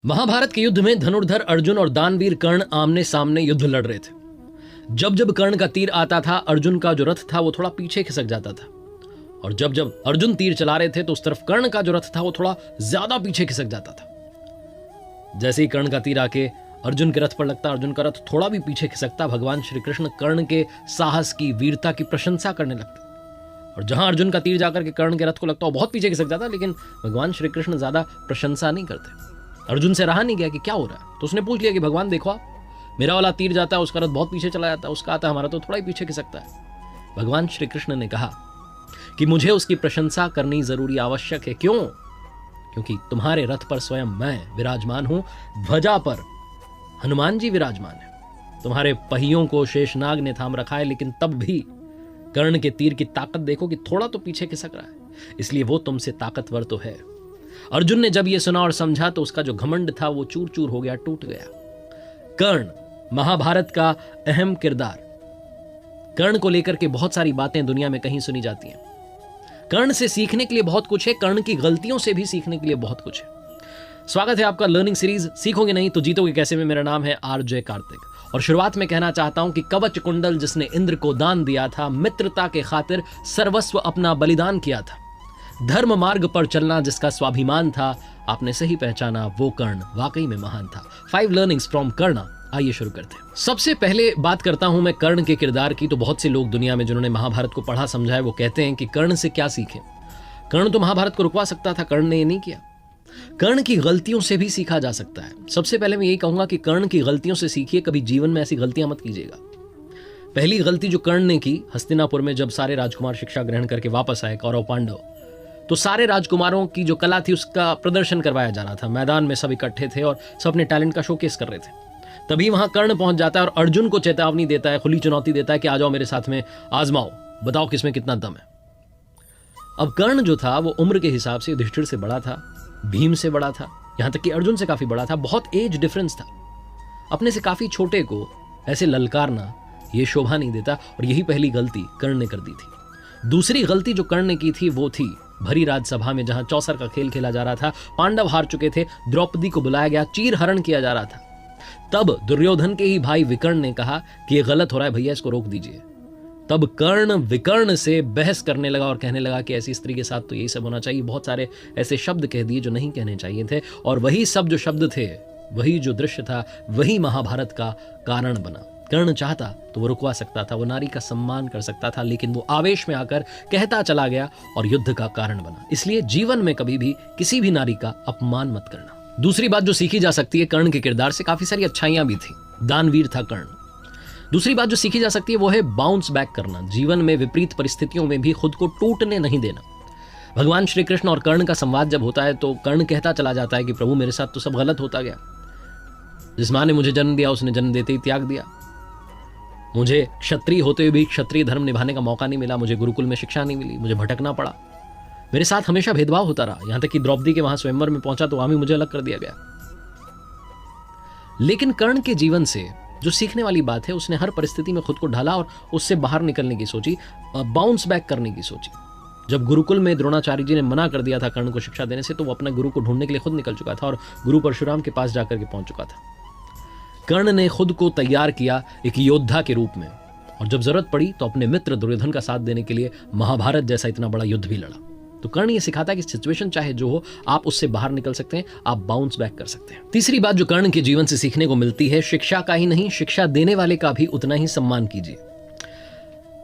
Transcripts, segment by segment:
महाभारत के युद्ध में धनुर्धर अर्जुन और दानवीर कर्ण आमने सामने युद्ध लड़ रहे थे। जब जब कर्ण का तीर आता था, अर्जुन का जो रथ था वो थोड़ा पीछे खिसक जाता था, और जब जब अर्जुन तीर चला रहे थे तो उस तरफ कर्ण का जो रथ था वो थोड़ा ज्यादा पीछे खिसक जाता था। जैसे ही कर्ण का तीर आके अर्जुन के रथ पर लगता, अर्जुन का रथ थोड़ा भी पीछे खिसकता, भगवान श्री कृष्ण कर्ण के साहस की, वीरता की प्रशंसा करने लगते। और जहां अर्जुन का तीर जाकर के कर्ण के रथ को लगता वो बहुत पीछे खिसक जाता, लेकिन भगवान श्री कृष्ण ज्यादा प्रशंसा नहीं करते। अर्जुन से रहा नहीं गया कि क्या हो रहा है, तो उसने पूछ लिया कि भगवान देखो आप, मेरा वाला तीर जाता है उसका रथ बहुत पीछे चला जाता है, उसका आता है हमारा तो थोड़ा ही पीछे खिसकता है। भगवान श्री कृष्ण ने कहा कि मुझे उसकी प्रशंसा करनी जरूरी आवश्यक है। क्यों? क्योंकि तुम्हारे रथ पर स्वयं मैं विराजमान हूं, ध्वजा पर हनुमान जी विराजमान है, तुम्हारे पहियों को शेषनाग ने थाम रखा है, लेकिन तब भी कर्ण के तीर की ताकत देखो कि थोड़ा तो पीछे खिसक रहा है, इसलिए वो तुमसे ताकतवर तो है। अर्जुन ने जब यह सुना और समझा तो उसका जो घमंड था वो चूर चूर हो गया, टूट गया। कर्ण महाभारत का अहम किरदार। कर्ण को लेकर के बहुत सारी बातें दुनिया में कहीं सुनी जाती हैं। कर्ण से सीखने के लिए बहुत कुछ है, कर्ण की गलतियों से भी सीखने के लिए बहुत कुछ है। स्वागत है आपका लर्निंग सीरीज सीखोगे नहीं तो जीतोगे कैसे में। मेरा नाम है आरजे कार्तिक और शुरुआत में कहना चाहता हूं कि कवच कुंडल जिसने इंद्र को दान दिया था, मित्रता के खातिर सर्वस्व अपना बलिदान किया था, धर्म मार्ग पर चलना जिसका स्वाभिमान था, आपने सही पहचाना, वो कर्ण वाकई में महान था। 5 लर्निंग्स फ्रॉम कर्ण। आइए शुरू करते हैं। सबसे पहले बात करता हूं मैं कर्ण के किरदार की। तो बहुत से लोग दुनिया में जिन्होंने महाभारत को पढ़ा समझा है वो कहते हैं कि कर्ण से क्या सीखें। कर्ण तो महाभारत को रुकवा सकता था, कर्ण ने ये नहीं किया। कर्ण की गलतियों से भी सीखा जा सकता है। सबसे पहले मैं यही कहूंगा कि कर्ण की गलतियों से सीखिए, कभी जीवन में ऐसी गलतियां मत कीजिएगा। पहली गलती जो कर्ण ने की, हस्तिनापुर में जब सारे राजकुमार शिक्षा ग्रहण करके वापस आए, कौरव पांडव, तो सारे राजकुमारों की जो कला थी उसका प्रदर्शन करवाया जा रहा था। मैदान में सब इकट्ठे थे और सब अपने टैलेंट का शोकेस कर रहे थे। तभी वहां कर्ण पहुंच जाता है और अर्जुन को चेतावनी देता है, खुली चुनौती देता है कि आ जाओ मेरे साथ में, आजमाओ, बताओ किसमें कितना दम है। अब कर्ण जो था वो उम्र के हिसाब से युधिष्ठिर से बड़ा था, भीम से बड़ा था, यहां तक कि अर्जुन से काफी बड़ा था। बहुत एज डिफरेंस था। अपने से काफी छोटे को ऐसे ललकारना ये शोभा नहीं देता, और यही पहली गलती कर्ण ने कर दी थी। दूसरी गलती जो कर्ण ने की थी वो थी भरी राजसभा में जहां चौसर का खेल खेला जा रहा था, पांडव हार चुके थे, द्रौपदी को बुलाया गया, चीर हरण किया जा रहा था। तब दुर्योधन के ही भाई विकर्ण ने कहा कि ये गलत हो रहा है भैया, इसको रोक दीजिए। तब कर्ण विकर्ण से बहस करने लगा और कहने लगा कि ऐसी स्त्री के साथ तो यही सब होना चाहिए। बहुत सारे ऐसे शब्द कह दिए जो नहीं कहने चाहिए थे, और वही सब जो शब्द थे, वही जो दृश्य था, वही महाभारत का कारण बना। कर्ण चाहता तो वो रुकवा सकता था, वो नारी का सम्मान कर सकता था, लेकिन वो आवेश में आकर कहता चला गया और युद्ध का कारण बना। इसलिए जीवन में कभी भी किसी भी नारी का अपमान मत करना। दूसरी बात जो सीखी जा सकती है, कर्ण के किरदार से काफी सारी अच्छाइयां भी थी, दानवीर था कर्ण। दूसरी बात जो सीखी जा सकती है वो है बाउंस बैक करना। जीवन में विपरीत परिस्थितियों में भी खुद को टूटने नहीं देना। भगवान श्री कृष्ण और कर्ण का संवाद जब होता है तो कर्ण कहता चला जाता है कि प्रभु मेरे साथ तो सब गलत होता गया, जिस माँ ने मुझे जन्म दिया उसने जन्म देते ही त्याग दिया, मुझे क्षत्रिय होते हुए भी क्षत्रिय धर्म निभाने का मौका नहीं मिला, मुझे गुरुकुल में शिक्षा नहीं मिली, मुझे भटकना पड़ा, मेरे साथ हमेशा भेदभाव होता रहा, यहां तक कि द्रौपदी के वहां स्वयंवर में पहुंचा तो वहां भी मुझे अलग कर दिया गया। लेकिन कर्ण के जीवन से जो सीखने वाली बात है, उसने हर परिस्थिति में खुद को ढाला और उससे बाहर निकलने की सोची, बाउंस बैक करने की सोची। जब गुरुकुल में द्रोणाचार्य जी ने मना कर दिया था कर्ण को शिक्षा देने से, तो वो अपने गुरु को ढूंढने के लिए खुद निकल चुका था और गुरु परशुराम के पास जाकर के पहुंच चुका था। कर्ण ने खुद को तैयार किया एक योद्धा के रूप में, और जब जरूरत पड़ी तो अपने मित्र दुर्योधन का साथ देने के लिए महाभारत जैसा इतना बड़ा युद्ध भी लड़ा। तो कर्ण ये सिखाता है कि सिचुएशन चाहे जो हो, आप उससे बाहर निकल सकते हैं, आप बाउंस बैक कर सकते हैं। तीसरी बात जो कर्ण के जीवन से सीखने को मिलती है, शिक्षा का ही नहीं, शिक्षा देने वाले का भी उतना ही सम्मान कीजिए।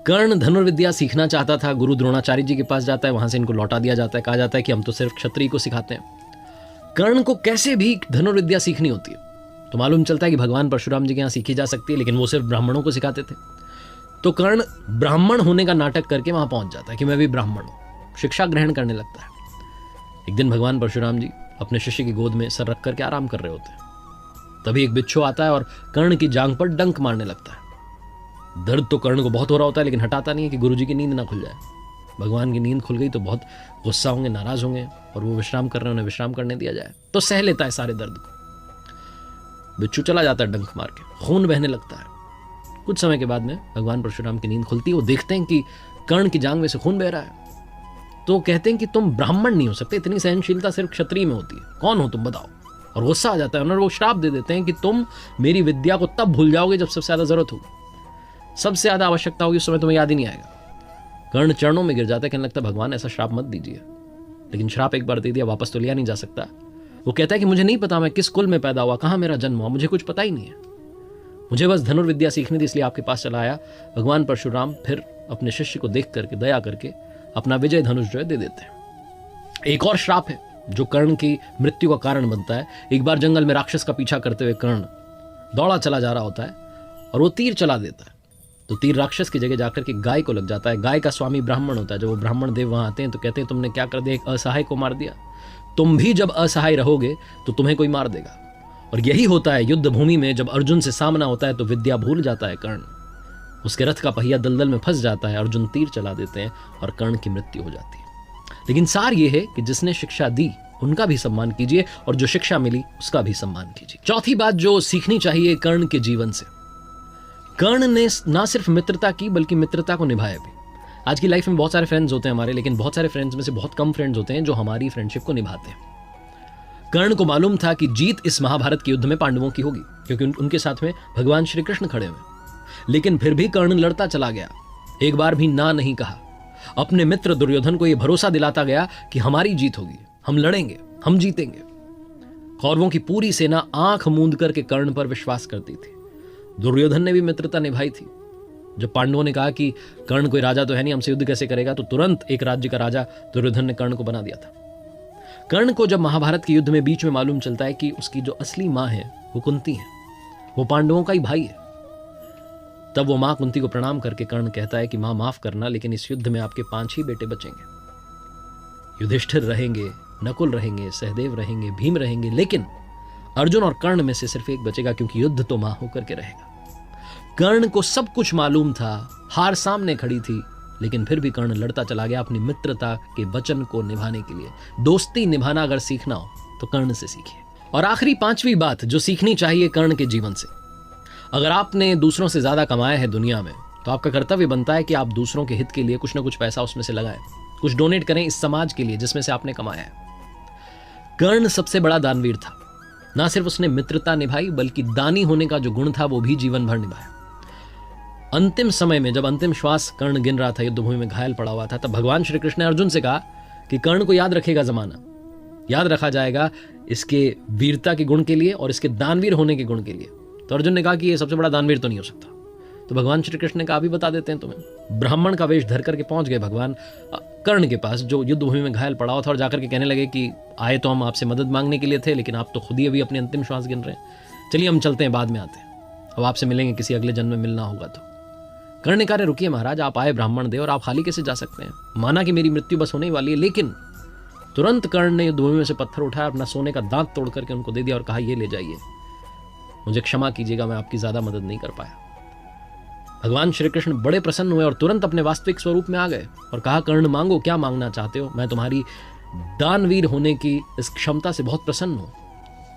कर्ण धनुर्विद्या सीखना चाहता था, गुरु द्रोणाचार्य जी के पास जाता है, वहां से इनको लौटा दिया जाता है, कहा जाता है कि हम तो सिर्फ क्षत्रिय को सिखाते हैं। कर्ण को कैसे भी धनुर्विद्या सीखनी होती है तो मालूम चलता है कि भगवान परशुराम जी के यहाँ सीखी जा सकती है, लेकिन वो सिर्फ ब्राह्मणों को सिखाते थे। तो कर्ण ब्राह्मण होने का नाटक करके वहां पहुंच जाता है कि मैं भी ब्राह्मण हूं, शिक्षा ग्रहण करने लगता है। एक दिन भगवान परशुराम जी अपने शिष्य की गोद में सर रख करके आराम कर रहे होते हैं। तभी एक बिच्छू आता है और कर्ण की जांघ पर डंक मारने लगता है। दर्द तो कर्ण को बहुत हो रहा होता है, लेकिन हटाता नहीं है कि गुरुजी की नींद ना खुल जाए। भगवान की नींद खुल गई तो बहुत गुस्सा होंगे, नाराज होंगे, और वो विश्राम कर रहे हैं, उन्हें विश्राम करने दिया जाए तो सह लेता है सारे दर्द को। बिच्छू चला जाता है डंक मार के, खून बहने लगता है। कुछ समय के बाद में भगवान परशुराम की नींद खुलती है, वो देखते हैं कि कर्ण की जांघ में से खून बह रहा है। तो कहते हैं कि तुम ब्राह्मण नहीं हो सकते, इतनी सहनशीलता सिर्फ क्षत्रिय में होती है, कौन हो तुम बताओ। और गुस्सा आ जाता है और वो श्राप दे देते हैं कि तुम मेरी विद्या को तब भूल जाओगे जब सबसे ज़्यादा ज़रूरत होगी, सबसे ज़्यादा आवश्यकता होगी, उस समय तुम्हें याद ही नहीं आएगा। कर्ण चरणों में गिर जाता है, कहने लगता है भगवान ऐसा श्राप मत दीजिए। लेकिन श्राप एक बार दे दिया वापस तो लिया नहीं जा सकता। वो कहता है कि मुझे नहीं पता मैं किस कुल में पैदा हुआ, कहाँ मेरा जन्म हुआ, मुझे कुछ पता ही नहीं है, मुझे बस धनुर्विद्या सीखनी थी, इसलिए आपके पास चला आया। भगवान परशुराम फिर अपने शिष्य को देख करके दया करके अपना विजय धनुष जो है दे देते हैं। एक और श्राप है जो कर्ण की मृत्यु का कारण बनता है। एक बार जंगल में राक्षस का पीछा करते हुए कर्ण दौड़ा चला जा रहा होता है और वो तीर चला देता है, तो तीर राक्षस की जगह जाकर के गाय को लग जाता है। गाय का स्वामी ब्राह्मण होता है। जब वो ब्राह्मण देव वहां आते हैं तो कहते हैं तुमने क्या कर दिया, एक असहाय को मार दिया, तुम भी जब असहाय रहोगे तो तुम्हें कोई मार देगा। और यही होता है युद्ध भूमि में, जब अर्जुन से सामना होता है तो विद्या भूल जाता है कर्ण, उसके रथ का पहिया दलदल में फंस जाता है, अर्जुन तीर चला देते हैं और कर्ण की मृत्यु हो जाती है। लेकिन सार ये है कि जिसने शिक्षा दी उनका भी सम्मान कीजिए और जो शिक्षा मिली उसका भी सम्मान कीजिए। चौथी बात जो सीखनी चाहिए कर्ण के जीवन से, कर्ण ने ना सिर्फ मित्रता की बल्कि मित्रता को निभाया भी। आज की लाइफ में बहुत सारे फ्रेंड्स होते हैं हमारे, लेकिन बहुत सारे फ्रेंड्स में से बहुत कम फ्रेंड्स होते हैं जो हमारी फ्रेंडशिप को निभाते हैं। कर्ण को मालूम था कि जीत इस महाभारत के युद्ध में पांडवों की होगी, क्योंकि उनके साथ में भगवान श्री कृष्ण खड़े हुए। लेकिन फिर भी कर्ण लड़ता चला गया, एक बार भी ना नहीं कहा। अपने मित्र दुर्योधन को यह भरोसा दिलाता गया कि हमारी जीत होगी, हम लड़ेंगे, हम जीतेंगे। कौरवों की पूरी सेना आंख मूंद करके कर्ण पर विश्वास करती थी। दुर्योधन ने भी मित्रता निभाई थी। जब पांडवों ने कहा कि कर्ण कोई राजा तो है नहीं, हमसे युद्ध कैसे करेगा, तो तुरंत एक राज्य का राजा दुर्योधन ने कर्ण को बना दिया था। कर्ण को जब महाभारत के युद्ध में बीच में मालूम चलता है कि उसकी जो असली मां है वो कुंती है, वो पांडवों का ही भाई है, तब वो मां कुंती को प्रणाम करके कर्ण कहता है कि मां माफ करना, लेकिन इस युद्ध में आपके 5 ही बेटे बचेंगे। युधिष्ठिर रहेंगे, नकुल रहेंगे, सहदेव रहेंगे, भीम रहेंगे, लेकिन अर्जुन और कर्ण में से सिर्फ एक बचेगा, क्योंकि युद्ध तो मां होकर के रहेगा। कर्ण को सब कुछ मालूम था, हार सामने खड़ी थी, लेकिन फिर भी कर्ण लड़ता चला गया अपनी मित्रता के वचन को निभाने के लिए। दोस्ती निभाना अगर सीखना हो तो कर्ण से सीखिए। और आखिरी 5वीं बात जो सीखनी चाहिए कर्ण के जीवन से, अगर आपने दूसरों से ज्यादा कमाया है दुनिया में तो आपका कर्तव्य बनता है कि आप दूसरों के हित के लिए कुछ ना कुछ पैसा उसमें से लगाएं, कुछ डोनेट करें इस समाज के लिए जिसमें से आपने कमाया है। कर्ण सबसे बड़ा दानवीर था। ना सिर्फ उसने मित्रता निभाई बल्कि दानी होने का जो गुण था वो भी जीवन भर निभाया। अंतिम समय में जब अंतिम श्वास कर्ण गिन रहा था, युद्धभूमि में घायल पड़ा हुआ था, तब भगवान श्री कृष्ण ने अर्जुन से कहा कि कर्ण को याद रखेगा, जमाना याद रखा जाएगा इसके वीरता के गुण के लिए और इसके दानवीर होने के गुण के लिए। तो अर्जुन ने कहा कि ये सबसे बड़ा दानवीर तो नहीं हो सकता। तो भगवान श्री कृष्ण ने कहा अभी बता देते हैं तुम्हें। ब्राह्मण का वेश धर करके पहुंच गए भगवान कर्ण के पास जो युद्धभूमि में घायल पड़ा हुआ था, और जाकर के कहने लगे कि आए तो हम आपसे मदद मांगने के लिए थे, लेकिन आप तो खुद ही अभी अपनी अंतिम श्वास गिन रहे हैं, चलिए हम चलते हैं, बाद में आते हैं, अब आपसे मिलेंगे, किसी अगले जन्म में मिलना होगा। तो कर्ण ने कहा रुकिए महाराज, आप आए ब्राह्मण दे और आप खाली कैसे जा सकते हैं, माना कि मेरी मृत्यु बस होने ही वाली है। लेकिन तुरंत कर्ण ने युद्धभूमि में से पत्थर उठाया, अपना सोने का दांत तोड़ करके उनको दे दिया और कहा ये ले जाइए, मुझे क्षमा कीजिएगा, मैं आपकी ज्यादा मदद नहीं कर पाया। भगवान श्री कृष्ण बड़े प्रसन्न हुए और तुरंत अपने वास्तविक स्वरूप में आ गए और कहा कर्ण मांगो, क्या मांगना चाहते हो, मैं तुम्हारी दानवीर होने की इस क्षमता से बहुत प्रसन्न हूं,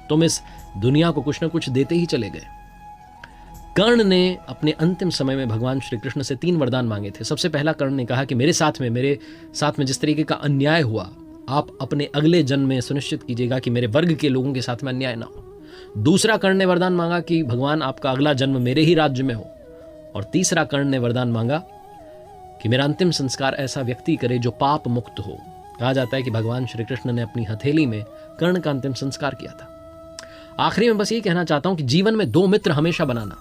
तुम इस दुनिया को कुछ न कुछ देते ही चले गए। कर्ण ने अपने अंतिम समय में भगवान श्री कृष्ण से 3 वरदान मांगे थे। सबसे पहला कर्ण ने कहा कि मेरे साथ में जिस तरीके का अन्याय हुआ, आप अपने अगले जन्म में सुनिश्चित कीजिएगा कि मेरे वर्ग के लोगों के साथ में अन्याय ना हो। दूसरा कर्ण ने वरदान मांगा कि भगवान आपका अगला जन्म मेरे ही राज्य में हो। और तीसरा कर्ण ने वरदान मांगा कि मेरा अंतिम संस्कार ऐसा व्यक्ति करे जो पाप मुक्त हो। कहा जाता है कि भगवान श्री कृष्ण ने अपनी हथेली में कर्ण का अंतिम संस्कार किया था। आखिरी में बस ये कहना चाहता हूं कि जीवन में 2 मित्र हमेशा बनाना,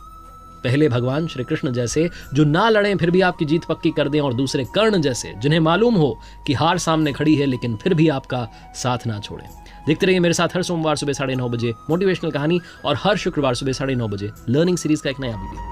पहले भगवान श्री कृष्ण जैसे जो ना लड़ें फिर भी आपकी जीत पक्की कर दें, और दूसरे कर्ण जैसे जिन्हें मालूम हो कि हार सामने खड़ी है लेकिन फिर भी आपका साथ ना छोड़ें। देखते रहिए मेरे साथ हर सोमवार सुबह 9:30 बजे मोटिवेशनल कहानी और हर शुक्रवार सुबह 9:30 बजे लर्निंग सीरीज का एक नया वीडियो।